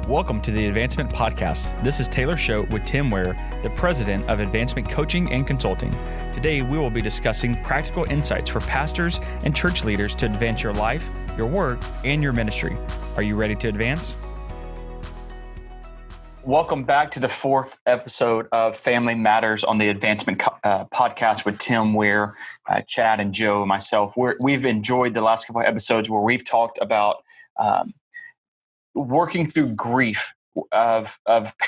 Welcome to the Advancement Podcast. This is Taylor Schote with Tim Ware, the president of Advancement Coaching and Consulting. Today, we will be discussing practical insights for pastors and church leaders to advance your life, your work, and your ministry. Are you ready to advance? Welcome back to the fourth episode of Family Matters on the Advancement Podcast with Tim Ware, Chad, and Joe, and myself. We've enjoyed the last couple of episodes where we've talked about working through grief of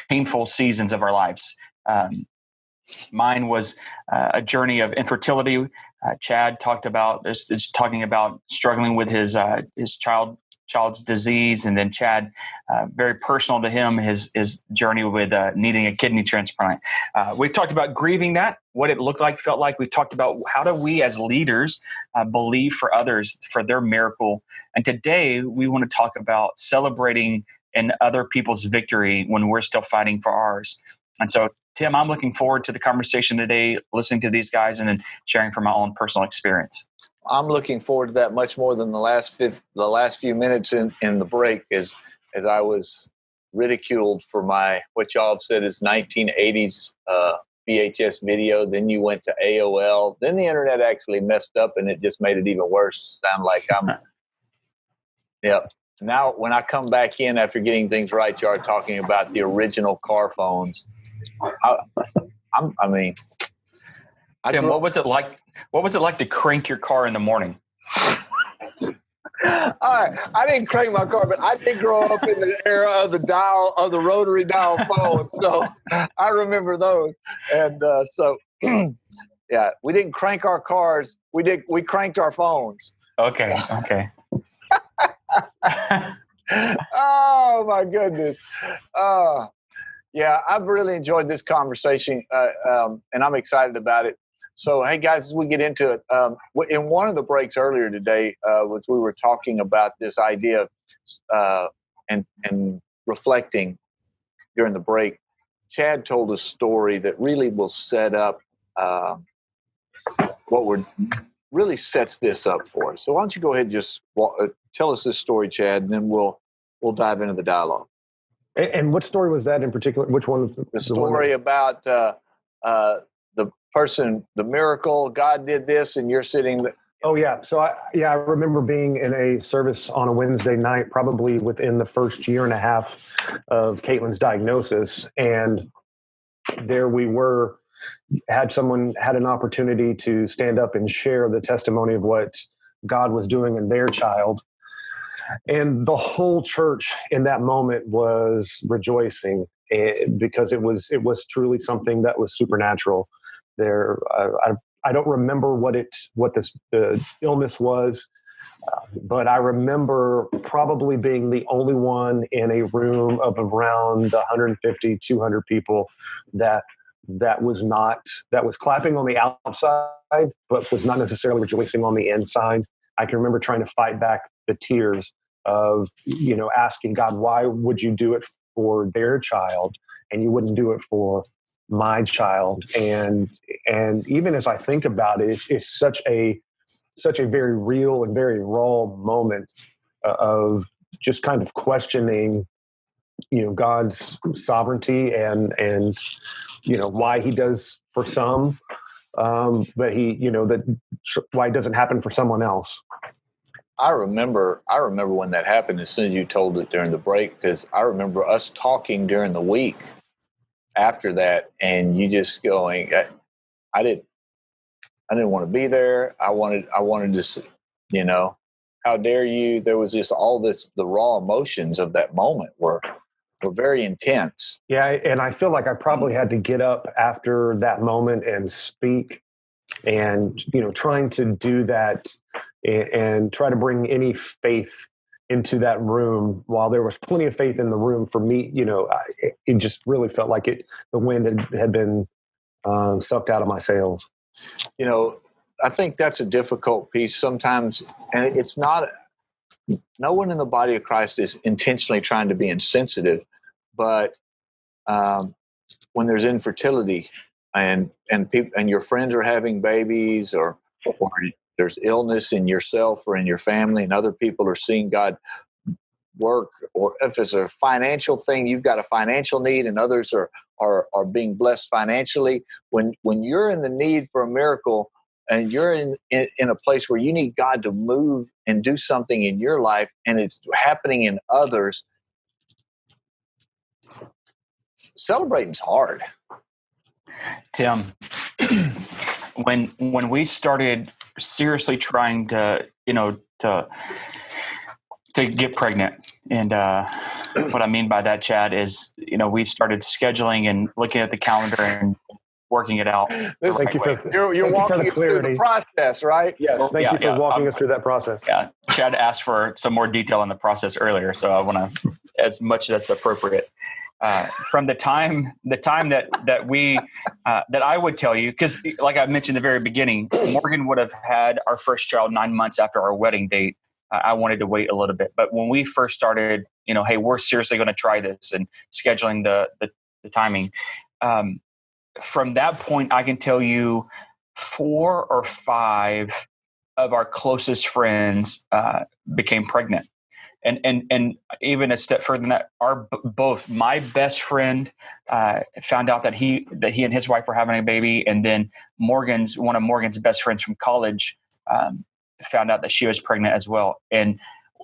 painful seasons of our lives. Mine was a journey of infertility. Chad talking about struggling with his child's disease, and then Chad, very personal to him, his journey with needing a kidney transplant. We've talked about grieving that, what it looked like, felt like. We've talked about how do we as leaders believe for others for their miracle. And today we want to talk about celebrating in other people's victory when we're still fighting for ours. And so, Tim, I'm looking forward to the conversation today, listening to these guys and then sharing from my own personal experience. I'm looking forward to that much more than the last few minutes in the break, as I was ridiculed for my, what y'all have said is 1980s VHS video. Then you went to AOL. Then the internet actually messed up, and it just made it even worse. Sound like I'm. Yep. Now, when I come back in after getting things right, you are talking about the original car phones. Tim, what was it like? What was it like to crank your car in the morning? All right, I didn't crank my car, but I did grow up in the era of the rotary dial phone, so I remember those. And yeah, we didn't crank our cars. We cranked our phones. Okay. Oh my goodness. Yeah, I've really enjoyed this conversation, and I'm excited about it. So, hey, guys, as we get into it, in one of the breaks earlier today, we were talking about this idea of and reflecting during the break. Chad told a story that really will set up really sets this up for us. So why don't you go ahead and just tell us this story, Chad, and then we'll dive into the dialogue. And what story was that in particular? Which one was the story about the person, the miracle, God did this, and you're sitting there. Oh, yeah. So, I remember being in a service on a Wednesday night, probably within the first year and a half of Caitlin's diagnosis. And there we were, had an opportunity to stand up and share the testimony of what God was doing in their child. And the whole church in that moment was rejoicing because it was truly something that was supernatural. There, I don't remember what the illness was, but I remember probably being the only one in a room of around 150, 200 people that was clapping on the outside, but was not necessarily rejoicing on the inside. I can remember trying to fight back the tears of, asking God, why would you do it for their child and you wouldn't do it for my child? And even as I think about it, it's such a very real and very raw moment of just kind of questioning, God's sovereignty and why he does for some, but why it doesn't happen for someone else. I remember when that happened as soon as you told it during the break, because I remember us talking during the week after that, and you just going, I didn't want to be there. I wanted to, how dare you? There was just the raw emotions of that moment were very intense. Yeah. And I feel like I probably had to get up after that moment and speak and, trying to do that and try to bring any faith into that room. While there was plenty of faith in the room for me, it just really felt like the wind had been sucked out of my sails. I think that's a difficult piece sometimes, and it's not. No one in the body of Christ is intentionally trying to be insensitive, but when there's infertility and people and your friends are having babies, or there's illness in yourself or in your family, and other people are seeing God work, or if it's a financial thing, you've got a financial need and others are being blessed financially. When you're in the need for a miracle and you're in a place where you need God to move and do something in your life and it's happening in others, celebrating's hard. Tim, when we started seriously trying to get pregnant, and what I mean by that, Chad, is we started scheduling and looking at the calendar and working it out. Thank you for you're walking us through the process, right? Yes, thank you for walking us through that process. Yeah, Chad asked for some more detail on the process earlier, so I want to, as much as that's appropriate. From the time that we that I would tell you, because like I mentioned at the very beginning, Morgan would have had our first child 9 months after our wedding date. I wanted to wait a little bit, but when we first started, hey, we're seriously going to try this, and scheduling the timing. From that point, I can tell you 4 or 5 of our closest friends became pregnant. And even a step further than that, both my best friend found out that he and his wife were having a baby, and then one of Morgan's best friends from college found out that she was pregnant as well. And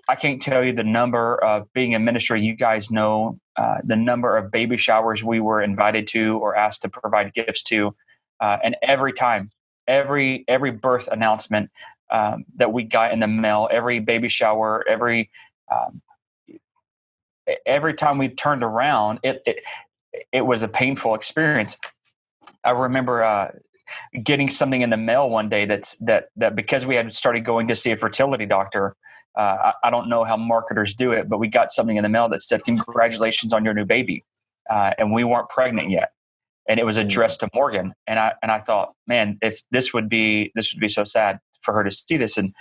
I can't tell you the number of, being in ministry, you guys know the number of baby showers we were invited to or asked to provide gifts to, and every time, every birth announcement that we got in the mail, every baby shower, every time we turned around, it was a painful experience. I remember getting something in the mail one day that because we had started going to see a fertility doctor. I don't know how marketers do it, but we got something in the mail that said, "Congratulations on your new baby," and we weren't pregnant yet. And it was addressed to Morgan. And I thought, man, if this would be so sad for her to see this. And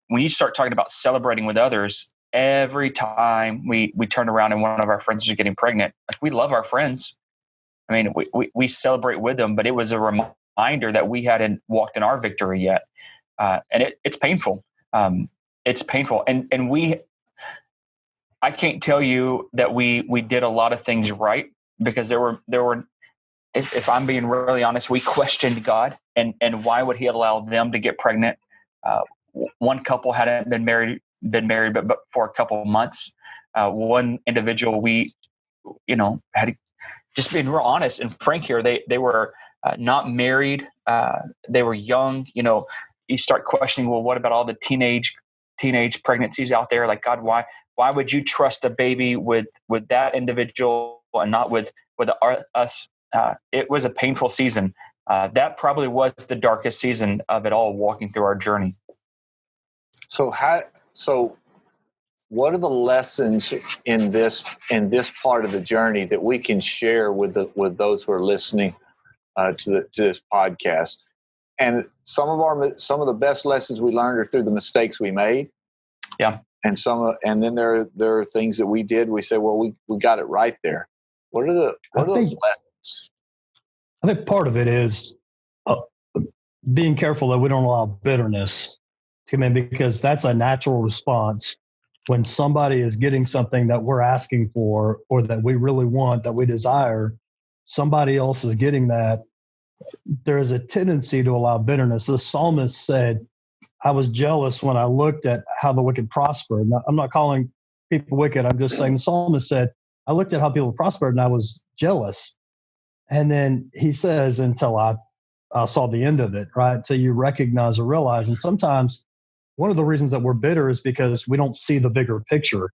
when you start talking about celebrating with others, every time we turn around and one of our friends is getting pregnant, like, we love our friends. I mean, we celebrate with them, but it was a reminder that we hadn't walked in our victory yet. And it's painful. It's painful. And I can't tell you that we did a lot of things right, because there were, if I'm being really honest, we questioned God and why would he allow them to get pregnant? One couple hadn't been married but for a couple of months. One individual, we had, just being real honest and frank here, they were not married. They were young. You start questioning, well, what about all the teenage pregnancies out there? Like, God, why would you trust a baby with that individual and not with us? It was a painful season. That probably was the darkest season of it all, walking through our journey. So what are the lessons in this part of the journey that we can share with those who are listening to this podcast? And some of the best lessons we learned are through the mistakes we made. Yeah. And then there are things that we did. We said, well, we got it right there. What are those lessons? I think part of it is being careful that we don't allow bitterness to come in, because that's a natural response when somebody is getting something that we're asking for or that we really want, that we desire. Somebody else is getting that. There is a tendency to allow bitterness. The psalmist said, I was jealous when I looked at how the wicked prospered. Now, I'm not calling people wicked. I'm just saying the psalmist said, I looked at how people prospered and I was jealous. And then he says, until I saw the end of it, right? Until you recognize or realize. And sometimes one of the reasons that we're bitter is because we don't see the bigger picture.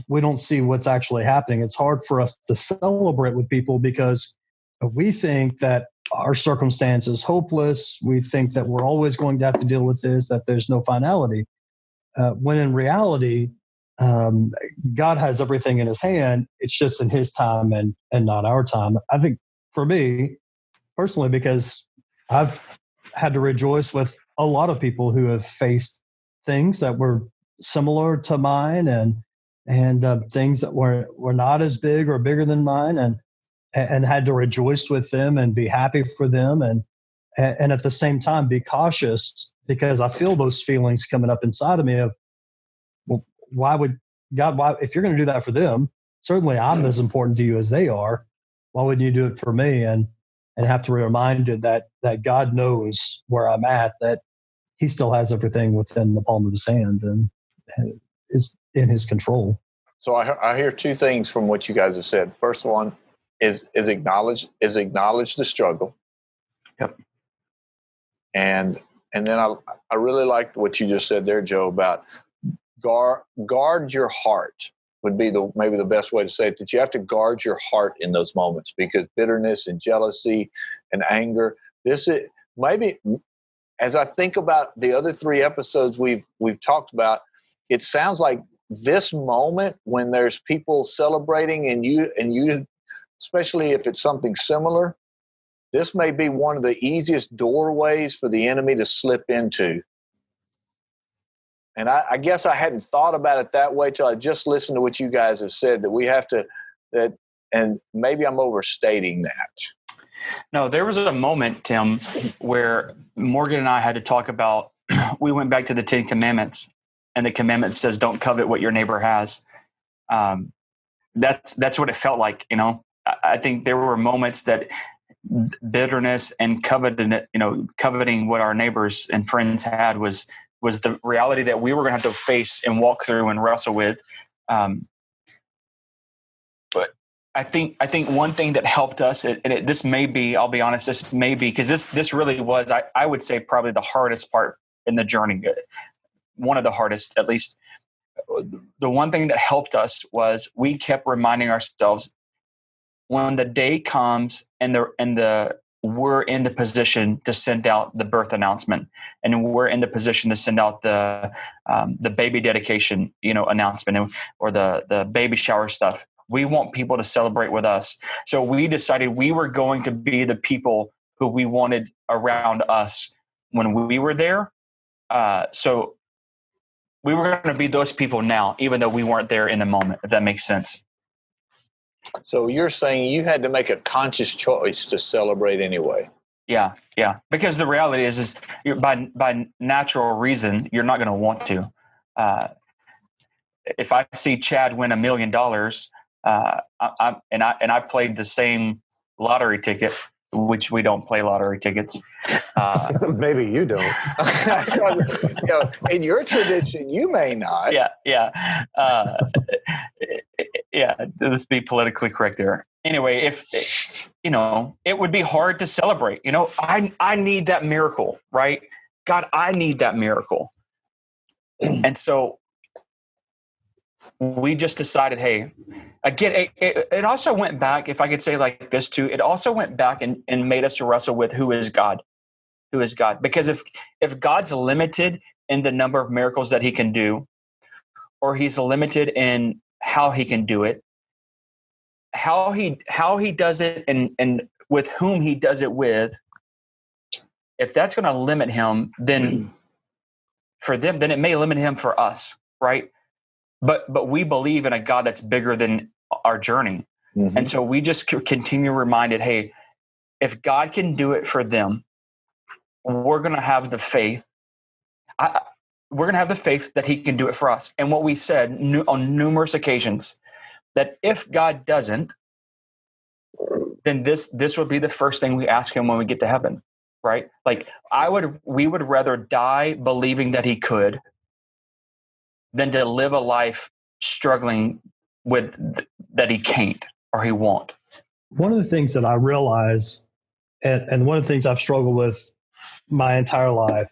We don't see what's actually happening. It's hard for us to celebrate with people because we think that our circumstance is hopeless. We think that we're always going to have to deal with this, that there's no finality. When in reality, God has everything in his hand. It's just in his time and not our time. I think for me personally, because I've had to rejoice with a lot of people who have faced things that were similar to mine and things that were not as big or bigger than mine, and had to rejoice with them and be happy for them, and at the same time be cautious, because I feel those feelings coming up inside of me of, well, why would God, why, if you're going to do that for them, certainly I'm as important to you as they are. Why wouldn't you do it for me? And have to be reminded that God knows where I'm at, that he still has everything within the palm of his hand and is in his control. So I hear two things from what you guys have said. First one is acknowledge the struggle. Yep. And then I really liked what you just said there, Joe, about guard your heart would be maybe the best way to say it, that you have to guard your heart in those moments, because bitterness and jealousy and anger, this is maybe, as I think about the other 3 episodes we've talked about, it sounds like this moment when there's people celebrating and you, especially if it's something similar, this may be one of the easiest doorways for the enemy to slip into. And I guess I hadn't thought about it that way till I just listened to what you guys have said, that we have to, and maybe I'm overstating that. No, there was a moment, Tim, where Morgan and I had to talk about, we went back to the 10 Commandments, and the commandment says, don't covet what your neighbor has. That's what it felt like. I think there were moments that bitterness and coveting what our neighbors and friends had was the reality that we were going to have to face and walk through and wrestle with. But I think one thing that helped us, this may be, I'll be honest, this may be, because this really was, I would say, probably the hardest part in the journey. One of the hardest, at least. The one thing that helped us was we kept reminding ourselves, when the day comes and we're in the position to send out the birth announcement, and we're in the position to send out the baby dedication, announcement, or the baby shower stuff. We want people to celebrate with us. So we decided we were going to be the people who we wanted around us when we were there. So we were going to be those people now, even though we weren't there in the moment, if that makes sense. So you're saying you had to make a conscious choice to celebrate anyway. Yeah. Because the reality is by natural reason, you're not going to want to. If I see Chad win $1 million, I played the same lottery ticket, which we don't play lottery tickets. Maybe you don't. In your tradition, you may not. Yeah. Let's be politically correct there. Anyway, if it would be hard to celebrate. I need that miracle, right? God, I need that miracle. And so we just decided, hey, again, it also went back, if I could say like this too, it also went back and made us wrestle with who is God. Who is God? Because if God's limited in the number of miracles that he can do, or he's limited in how he can do it, how he does it and with whom he does it with, if that's going to limit him, then for them, then it may limit him for us, right? But we believe in a God that's bigger than our journey. Mm-hmm. And so we just continue reminded, hey, if God can do it for them, we're going to have the faith. We're going to have the faith that he can do it for us. And what we said on numerous occasions, that if God doesn't, then this would be the first thing we ask him when we get to heaven, right? Like we would rather die believing that he could than to live a life struggling with that he can't or he won't. One of the things that I realize, and one of the things I've struggled with my entire life,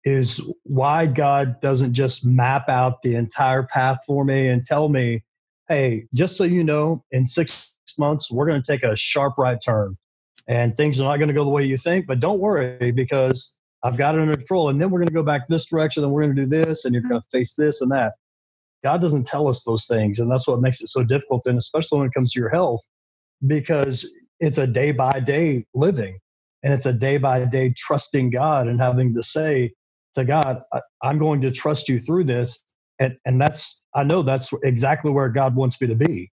is why God doesn't just map out the entire path for me and tell me, hey, just so you know, in 6 months, we're going to take a sharp right turn and things are not going to go the way you think, but don't worry because I've got it under control. And then we're going to go back this direction and we're going to do this and you're going to face this and that. God doesn't tell us those things. And that's what makes it so difficult. And especially when it comes to your health, because it's a day by day living and it's a day by day trusting God and having to say to God, I'm going to trust you through this. And I know that's exactly where God wants me to be.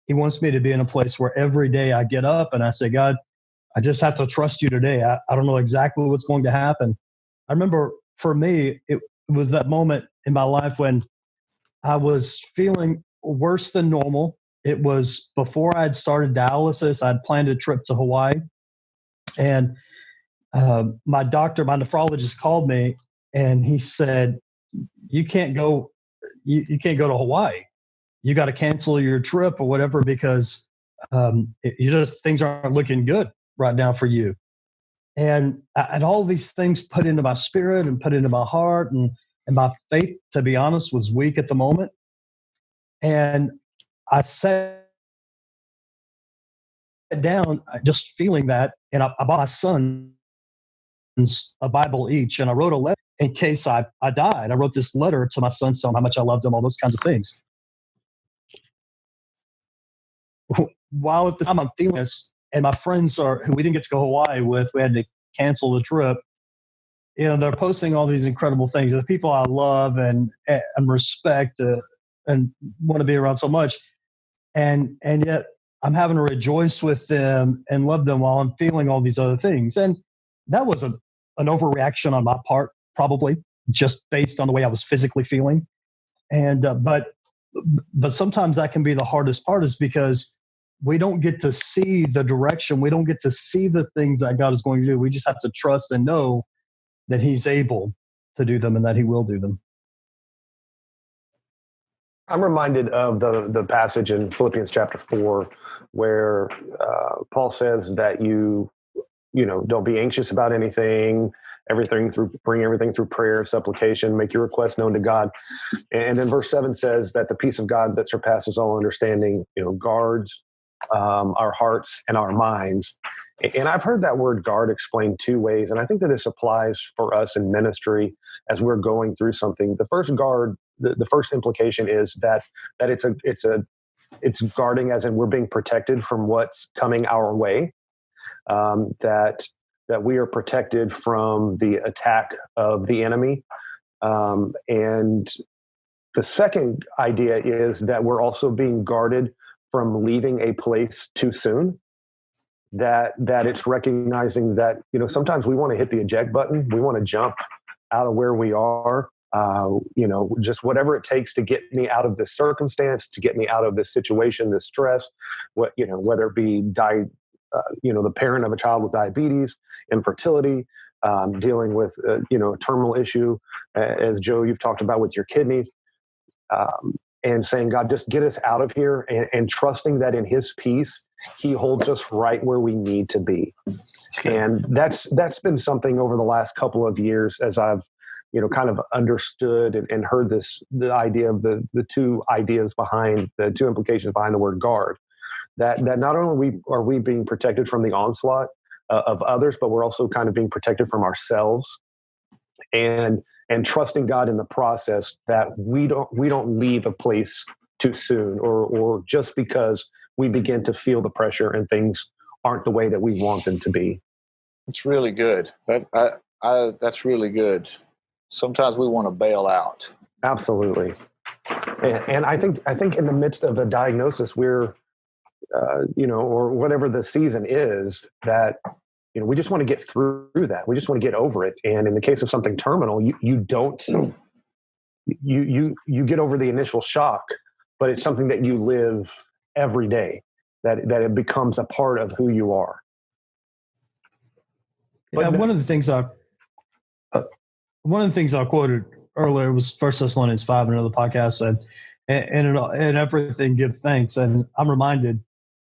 He wants me to be in a place where every day I get up and I say, God, I just have to trust you today. I don't know exactly what's going to happen. I remember for me, it was that moment in my life when I was feeling worse than normal. It was before I'd started dialysis. I'd planned a trip to Hawaii, and my nephrologist called me, and he said, "You can't go. You can't go to Hawaii. You got to cancel your trip or whatever because things aren't looking good right now for you." And I had all these things put into my spirit and put into my heart, and my faith, to be honest, was weak at the moment. And I sat down just feeling that, and I bought my son a Bible each, and I wrote a letter in case I died. I wrote this letter to my son, telling him how much I loved him, all those kinds of things. While at the time I'm feeling this, and my friends who we didn't get to go to Hawaii with, we had to cancel the trip. They're posting all these incredible things. The people I love and respect and want to be around so much, and yet I'm having to rejoice with them and love them while I'm feeling all these other things. And that was an overreaction on my part, probably just based on the way I was physically feeling. And but sometimes that can be the hardest part, is because we don't get to see the direction. We don't get to see the things that God is going to do. We just have to trust and know that He's able to do them and that He will do them. I'm reminded of the passage in Philippians chapter 4 where Paul says that you don't be anxious about anything, bring everything through prayer, supplication, make your requests known to God. And then verse 7 says that the peace of God that surpasses all understanding, guards our hearts and our minds. And I've heard that word guard explained two ways. And I think that this applies for us in ministry as we're going through something. The first guard, the first implication is that it's guarding, as in we're being protected from what's coming our way. That we are protected from the attack of the enemy. And the second idea is that we're also being guarded from leaving a place too soon. That it's recognizing that, sometimes we want to hit the eject button. We want to jump out of where we are, just whatever it takes to get me out of this circumstance, to get me out of this situation, this stress, whether it be the parent of a child with diabetes, infertility, dealing with, a terminal issue, as Joe, you've talked about with your kidneys, and saying, God, just get us out of here, and trusting that in His peace, He holds us right where we need to be. And that's been something over the last couple of years as I've, kind of understood and heard the idea of the two ideas behind, the two implications behind the word guard. That not only are we being protected from the onslaught of others, but we're also kind of being protected from ourselves, and trusting God in the process, that we don't leave a place too soon, or just because we begin to feel the pressure and things aren't the way that we want them to be. It's really good. That's really good. Sometimes we want to bail out. Absolutely. And I think in the midst of a diagnosis, we're or whatever the season is, that we just want to get through that. We just want to get over it. And in the case of something terminal, you don't you get over the initial shock, but it's something that you live every day, that it becomes a part of who you are. But one of the things I quoted earlier was 1 Thessalonians 5 in another podcast, said, and everything give thanks. And I'm reminded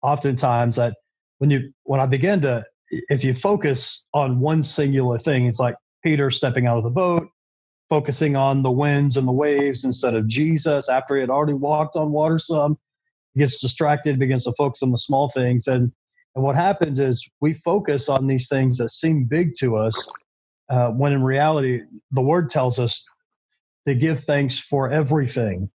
oftentimes that when I begin to, if you focus on one singular thing, it's like Peter stepping out of the boat, focusing on the winds and the waves instead of Jesus after he had already walked on water some. He gets distracted, begins to focus on the small things. And what happens is we focus on these things that seem big to us, when in reality, the Word tells us to give thanks for everything,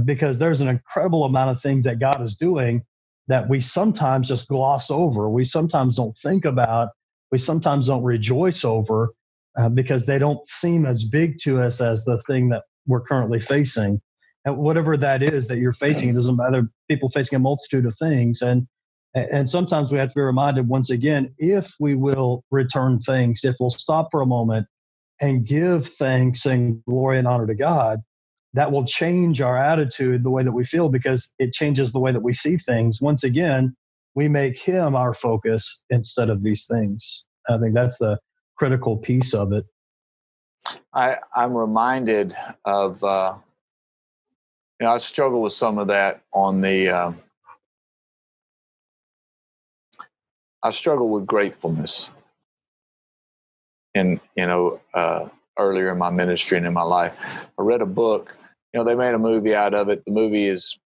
because there's an incredible amount of things that God is doing that we sometimes just gloss over. We sometimes don't think about. We sometimes don't rejoice over because they don't seem as big to us as the thing that we're currently facing. And whatever that is that you're facing, it doesn't matter. People facing a multitude of things. And sometimes we have to be reminded once again, if we will return thanks, if we'll stop for a moment and give thanks and glory and honor to God, that will change our attitude, the way that we feel, because it changes the way that we see things. Once again, we make him our focus instead of these things. I think that's the critical piece of it. I'm reminded of, I struggle with some of that on the, I struggle with gratefulness. And, earlier in my ministry and in my life, I read a book, they made a movie out of it. The movie is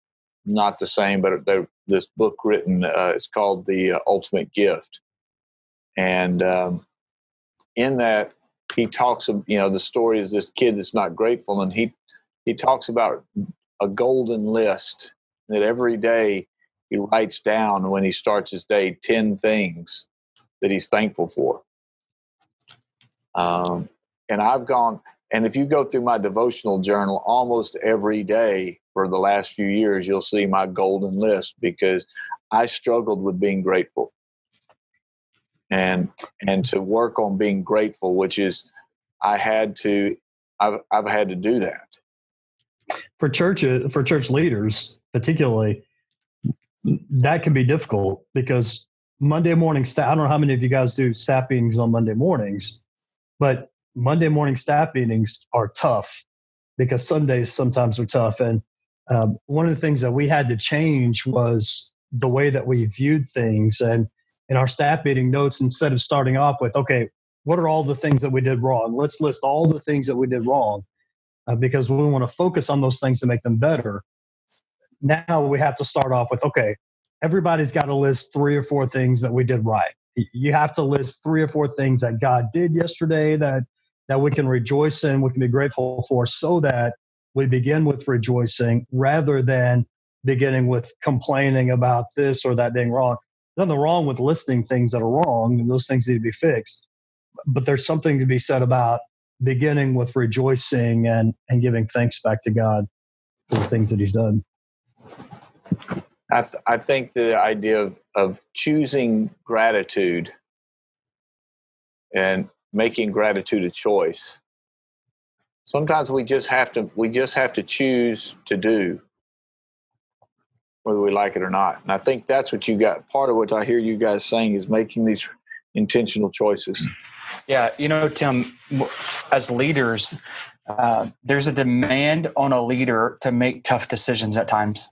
not the same, but this book written, it's called The Ultimate Gift. And in that, he talks of, the story is this kid that's not grateful. And he talks about a golden list that every day he writes down when he starts his day 10 things that he's thankful for. And I've gone, and if you go through my devotional journal almost every day for the last few years, you'll see my golden list, because I struggled with being grateful. And to work on being grateful, which is I've had to do that. For church leaders, particularly, that can be difficult, because Monday morning I don't know how many of you guys do staff meetings on Monday mornings, but Monday morning staff meetings are tough because Sundays sometimes are tough. And one of the things that we had to change was the way that we viewed things. And in our staff meeting notes, instead of starting off with, okay, what are all the things that we did wrong? Let's list all the things that we did wrong, because we want to focus on those things to make them better. Now we have to start off with, okay, everybody's got to list 3 or 4 things that we did right. You have to list 3 or 4 things that God did yesterday that we can rejoice in, we can be grateful for, so that we begin with rejoicing rather than beginning with complaining about this or that being wrong. Nothing wrong with listing things that are wrong, and those things need to be fixed. But there's something to be said about beginning with rejoicing and giving thanks back to God for the things that he's done. I think the idea of choosing gratitude and making gratitude a choice. Sometimes we just have to choose to do, whether we like it or not. And I think that's what you got. Part of what I hear you guys saying is making these intentional choices. Yeah, Tim, as leaders, there's a demand on a leader to make tough decisions at times.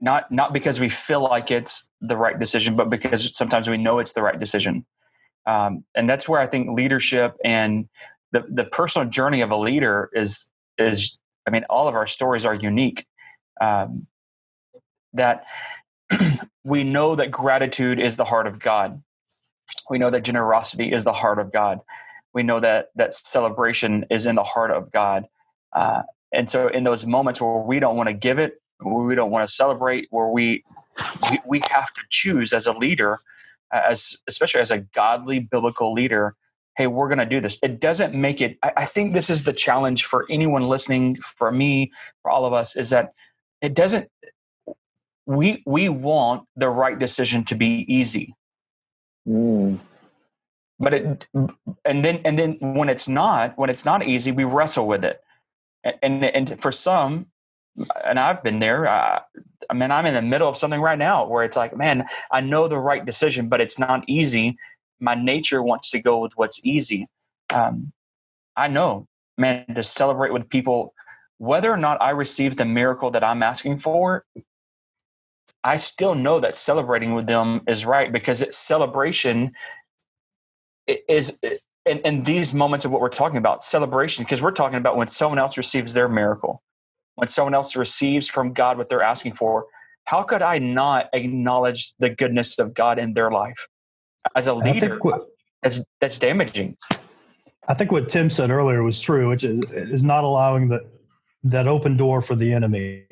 Not because we feel like it's the right decision, but because sometimes we know it's the right decision. And that's where I think leadership and the personal journey of a leader is, all of our stories are unique. That we know that gratitude is the heart of God. We know that generosity is the heart of God. We know that celebration is in the heart of God. And so in those moments where we don't want to give it, where we don't want to celebrate, where we have to choose as a leader, especially as a godly biblical leader, hey, we're going to do this. It doesn't make it. I think this is the challenge for anyone listening, for me, for all of us, is that it doesn't. We want the right decision to be easy, but and then when it's not easy, we wrestle with it, and for some. And I've been there. I'm in the middle of something right now where it's like, man, I know the right decision, but it's not easy. My nature wants to go with what's easy. I know, man, to celebrate with people, whether or not I receive the miracle that I'm asking for, I still know that celebrating with them is right, because it's celebration is in these moments of what we're talking about, celebration, because we're talking about when someone else receives their miracle. When someone else receives from God what they're asking for, how could I not acknowledge the goodness of God in their life? As a leader, that's damaging. I think what Tim said earlier was true, which is not allowing that open door for the enemy.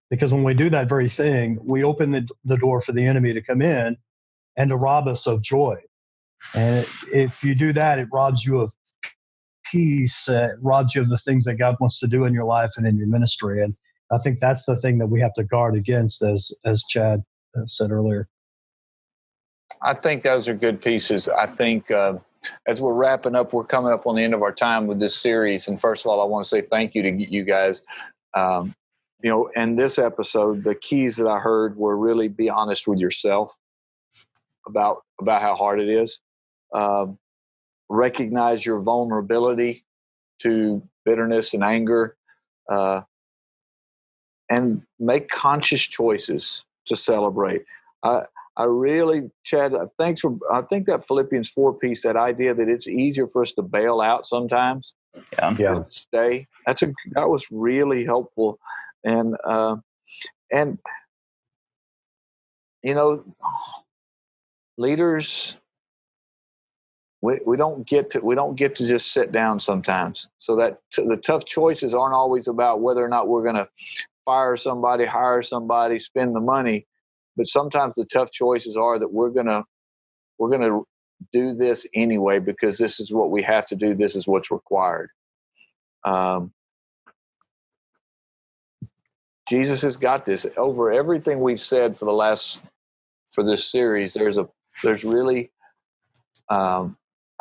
Because when we do that very thing, we open the door for the enemy to come in and to rob us of joy. And if you do that, it robs you of peace, robs you of the things that God wants to do in your life and in your ministry. And I think that's the thing that we have to guard against, as Chad said earlier. I think those are good pieces. I think as we're wrapping up, we're coming up on the end of our time with this series. And first of all, I want to say thank you to you guys. And this episode, the keys that I heard were really be honest with yourself about how hard it is. Recognize your vulnerability to bitterness and anger, and make conscious choices to celebrate. I really, Chad, I think that Philippians 4 piece, that idea that it's easier for us to bail out sometimes, to stay. That was really helpful, and leaders, we don't get to just sit down sometimes. So that the tough choices aren't always about whether or not we're going to fire somebody, hire somebody, spend the money. But sometimes the tough choices are that we're gonna do this anyway because this is what we have to do. This is what's required. Jesus has got this. Over everything we've said for this series, there's really, I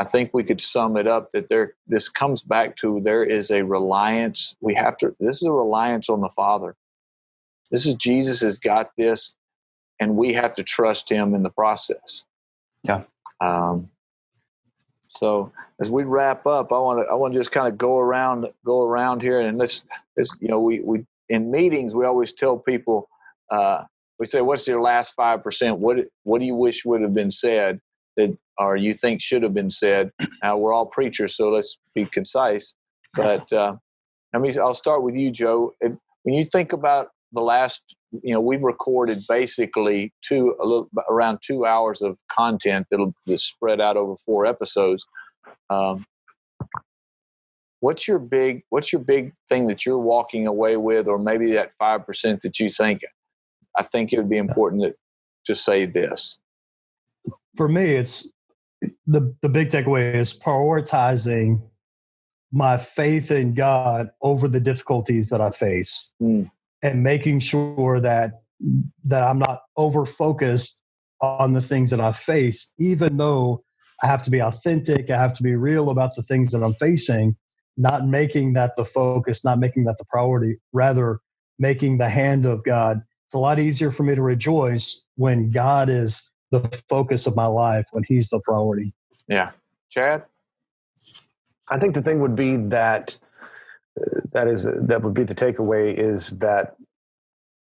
think we could sum it up that this comes back to there is a reliance. This is a reliance on the Father. This is Jesus has got this. And we have to trust him in the process. Yeah. So as we wrap up, I want to just kind of go around here, and this we in meetings we always tell people, we say, what's your last 5%? What do you wish would have been said or you think should have been said? Now we're all preachers, so let's be concise. But I'll start with you, Joe. When you think about the last, we've recorded basically around 2 hours of content that's spread out over 4 episodes. What's your big thing that you're walking away with, or maybe that 5% that you think, I think it would be important to say this? For me, it's the big takeaway is prioritizing my faith in God over the difficulties that I face. And making sure that I'm not over-focused on the things that I face, even though I have to be authentic, I have to be real about the things that I'm facing, not making that the focus, not making that the priority, rather making the hand of God. It's a lot easier for me to rejoice when God is the focus of my life, when he's the priority. Yeah. Chad? I think the thing would be that would be the takeaway is that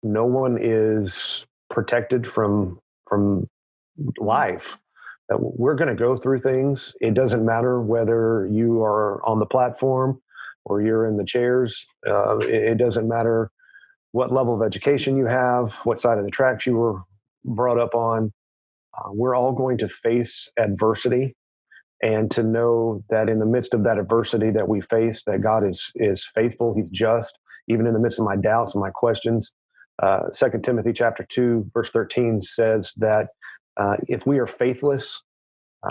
no one is protected from life. That we're going to go through things. It doesn't matter whether you are on the platform or you're in the chairs. It doesn't matter what level of education you have, what side of the tracks you were brought up on. We're all going to face adversity. And to know that in the midst of that adversity that we face, that God is faithful, he's just, even in the midst of my doubts and my questions. 2 Timothy chapter 2, verse 13 says that if we are faithless,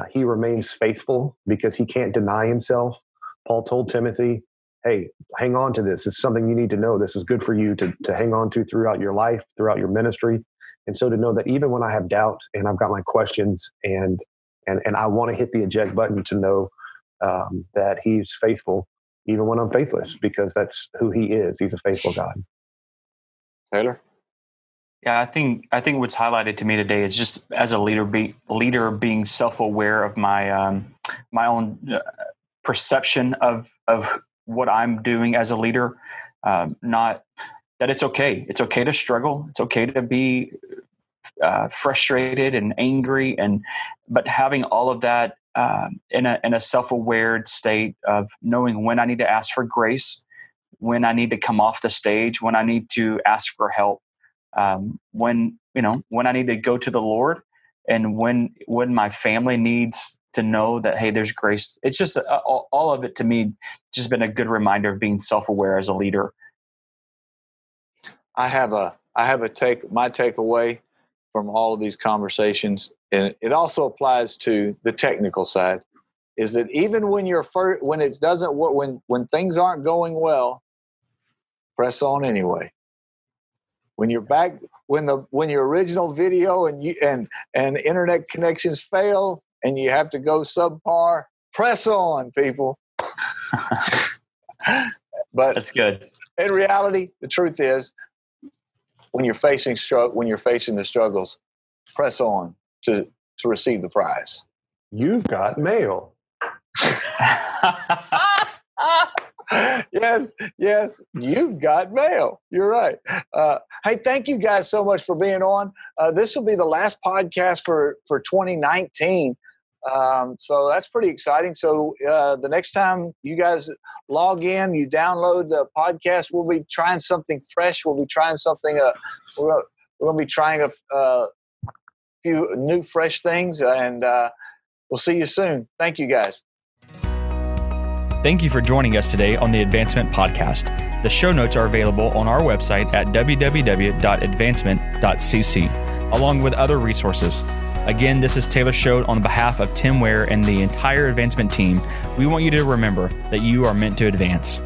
he remains faithful because he can't deny himself. Paul told Timothy, hey, hang on to this. It's something you need to know. This is good for you to hang on to throughout your life, throughout your ministry. And so to know that even when I have doubt and I've got my questions and I want to hit the eject button, to know that he's faithful, even when I'm faithless, because that's who he is. He's a faithful God. Taylor? Yeah, I think what's highlighted to me today is just as a leader being self-aware of my my own perception of what I'm doing as a leader. Not that it's okay. It's okay to struggle. It's okay to be frustrated and angry, but having all of that in a self-aware state of knowing when I need to ask for grace, when I need to come off the stage, when I need to ask for help, when I need to go to the Lord, and when my family needs to know that, hey, there's grace. It's just all of it to me just been a good reminder of being self-aware as a leader. My takeaway from all of these conversations, and it also applies to the technical side, is that even when when it doesn't work, when things aren't going well, press on anyway. When you're back, when your original video and internet connections fail and you have to go subpar, Press on, people. But that's good. In reality, the truth is, when you're facing the struggles, press on to receive the prize. You've got mail. Yes, you've got mail. You're right. Hey, thank you guys so much for being on. This will be the last podcast for 2019. So that's pretty exciting. So the next time you guys log in, you download the podcast, we'll be trying something fresh. We'll be trying something. We're going to be trying a few new, fresh things, and we'll see you soon. Thank you, guys. Thank you for joining us today on the Advancement Podcast. The show notes are available on our website at www.advancement.cc, along with other resources. Again, this is Taylor Schode on behalf of Tim Ware and the entire Advancement team. We want you to remember that you are meant to advance.